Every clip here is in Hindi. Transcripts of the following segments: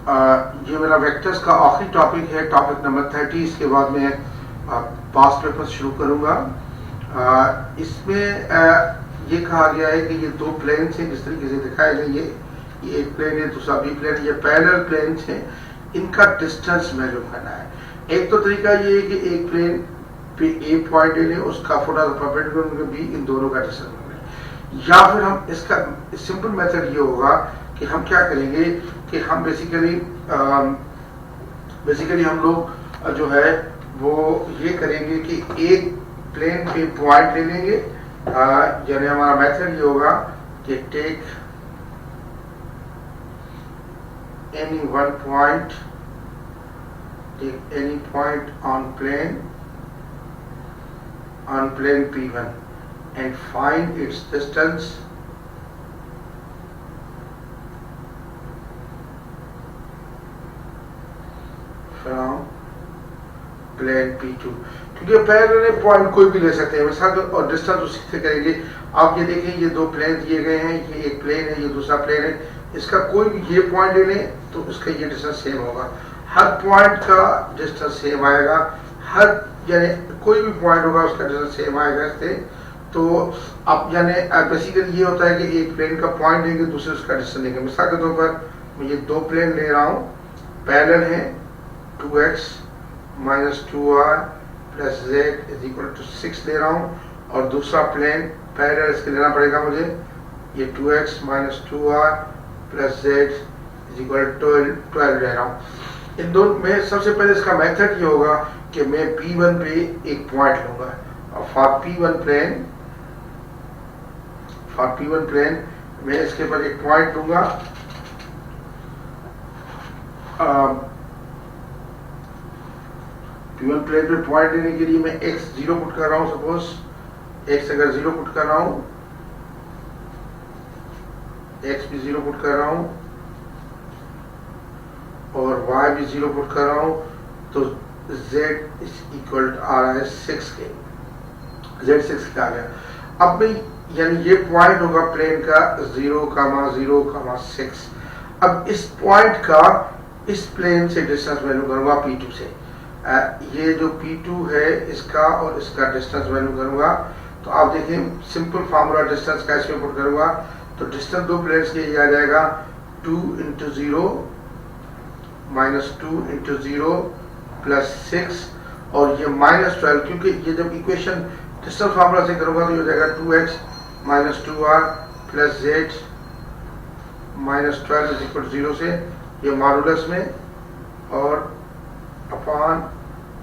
ये मेरा वेक्टर्स का आखिरी टॉपिक है, टॉपिक नंबर 30। इसके बाद मैं पास्ट पेपर शुरू करूंगा। इसमें ये कहा गया है कि ये दो प्लेन्स हैं, जिस तरीके से दिखाए गए, ये एक प्लेन है, दूसरा बी प्लेन है, ये पैरेलल प्लेन्स हैं, इनका डिस्टेंस मालूम करना है। एक तो तरीका ये है कि एक प्लेन पे ए पॉइंट ले लें, उसका फोटा परपेंडिकुलर बी, इन दोनों का डिस्टेंस मालूम, या फिर हम इसका सिंपल मेथड ये होगा कि हम क्या करेंगे कि हम बेसिकली हम लोग जो है वो ये करेंगे कि एक प्लेन पे पॉइंट ले लेंगे। यानी हमारा मेथड ये होगा कि take any one point, take any point on plane P1 and find its distance from plane P2। क्योंकि पैरेलल पॉइंट कोई भी ले सकते हैं मिसाल, और डिस्टेंस उसी से करेंगे। आप ये देखें, ये दो प्लेन दिए गए हैं, ये एक प्लेन है, ये दूसरा प्लेन है, इसका कोई भी ये पॉइंट ले लें तो इसका ये डिस्टेंस सेम होगा, हर पॉइंट का डिस्टेंस सेम आएगा, हर यानी कोई भी पॉइंट होगा उसका डिस्टेंस सेम आएगा इससे। तो अब यानी बेसिकली ये होता है कि एक प्लेन का पॉइंट लेंगे, दूसरे उसका डिस्टेंस लेंगे। मिसाल के तौर पर मैं ये दो प्लेन ले रहा हूँ, पैरेलल है, 2x - 2y + z = 6 ले रहा हूँ, और दूसरा प्लेन पैरेलल इसके लेना पड़ेगा मुझे, ये 2x - 2y + z = 12 ले रहा हूँ। इन दोनों में सबसे पहले इसका मेथड ये होगा कि मैं P1 पे एक पॉइंट लूंगा, और फॉर P1 प्लेन मैं इसके पर एक पॉइंट लूंगा। P1 प्लेन पे पॉइंट लेने के लिए मैं x 0 पुट कर रहा हूं। सपोज x अगर 0 पुट कर रहा हूं, x भी 0 पुट कर रहा हूं, और y भी 0 पुट कर रहा हूं, तो z = आ रहा है 6 के, z 6 का आ गया। अब मैं यानी ये पॉइंट होगा प्लेन का 0,0,6। अब इस पॉइंट का इस प्लेन से डिस्टेंस वैल्यू करूंगा P2 से। ये जो P2 है इसका और इसका डिस्टेंस वैल्यू करूंगा, तो आप देखें सिंपल फार्मूला डिस्टेंस का इसमें पुट करूंगा, तो डिस्टेंस दो प्लेन्स के ये आ जाएगा 2 × 0 - 2 × 0 + 6, और ये -12, क्योंकि ये जब इक्वेशन डिस्टेंस फार्मूला से करूंगा तो ये हो जाएगा 2x - 2y + z -12 = 0 से ये मॉडुलस में, और अपॉन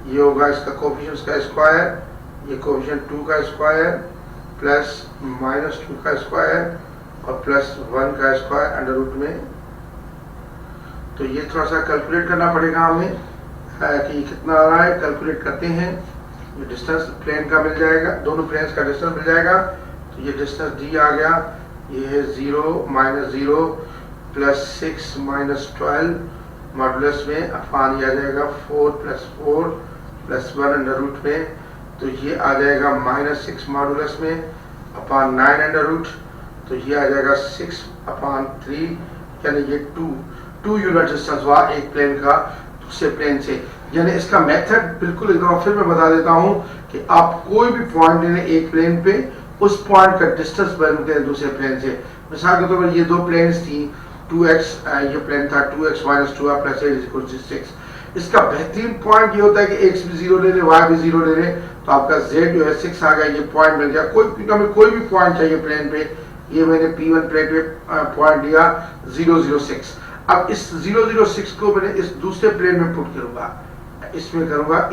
ये होगा इसका कोफिशिएंट्स का स्क्वायर, ये कोफिशिएंट 2 का स्क्वायर प्लस -2 का स्क्वायर और +1 का स्क्वायर अंडर रूट में। तो ये थोड़ा सा कैलकुलेट करना पड़ेगा हमें कि कितना आ रहा है। कैलकुलेट करते हैं, ये डिस्टेंस प्लेन का मिल जाएगा, दोनों प्लेन्स का डिस्टेंस मिल जाएगा। तो ये डिस्टेंस डी आ गया, ये है 0 - 0 + 6 - 12 मॉडुलस में, अपान ये आ जाएगा 4 + 4 + 1 अंडर रूट में, तो ये आ जाएगा -6 मॉडुलस में अपान 9 अंडर रूट, तो ये आ जाएगा 6/3, यानी ये 2 यूनिट डिस्टेंस हुआ एक प्लेन का दूसरे प्लेन से। यानी इसका मेथड बिल्कुल एक बार फिर मैं बता देता हूं कि आप कोई भी पॉइंट लेने एक प्लेन पे, उस पॉइंट का डिस्टेंस वैल्यू करें दूसरे प्लेन से। मिसाल के तौर पर ये दो प्लेन्स थी, 2x ये प्लेन था, 2x - 2y + z = 6। इसका बेहतरीन पॉइंट ये होता है कि x भी 0 ले ले, y भी 0 ले ले, तो आपका z जो है 6 आ गया, ये पॉइंट मिल गया। कोई भी पॉइंट चाहिए प्लेन पे, ये मैंने P1 प्लेन पे पॉइंट लिया 0,06। अब इस 0,06 को मैंने इस दूसरे प्लेन में पुट करूंगा, इसमें करूंगा =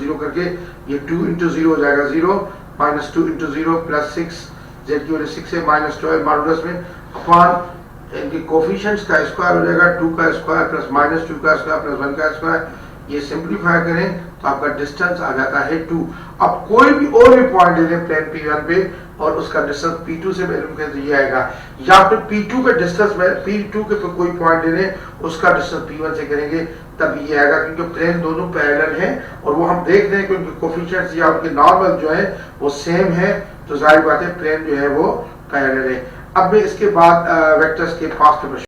0 करके, ये 2 × 0 हो जाएगा 0 - 2 × 0 + 6, z की वजह 6 से -12 मॉडुलस में, अपान इनके कोफिशिएंट्स का स्क्वायर हो जाएगा 2 का स्क्वायर + -2 का स्क्वायर + 1 का स्क्वायर। ये सिंपलीफाई करें तो आपका डिस्टेंस आ जाता है 2। अब कोई भी और भी पॉइंट ले लें प्लेन P1 पे और उसका डिस्टेंस P2 से वैल्यू करें तो ये आएगा, या फिर P2 का डिस्टेंस P2 के पे कोई पॉइंट ले लें, उसका डिस्टेंस P1 से करेंगे तब ये आएगा, क्योंकि प्लेन दोनों पैरेलल हैं और वो हम देख रहे हैं कि उनके कोफिशिएंट्स या उनके नॉर्मल जो है वो सेम है, तो जाहिर बात है प्लेन जो है वो पैरेलल है। अब मैं इसके बाद वेक्टर्स के पास्ट पेपर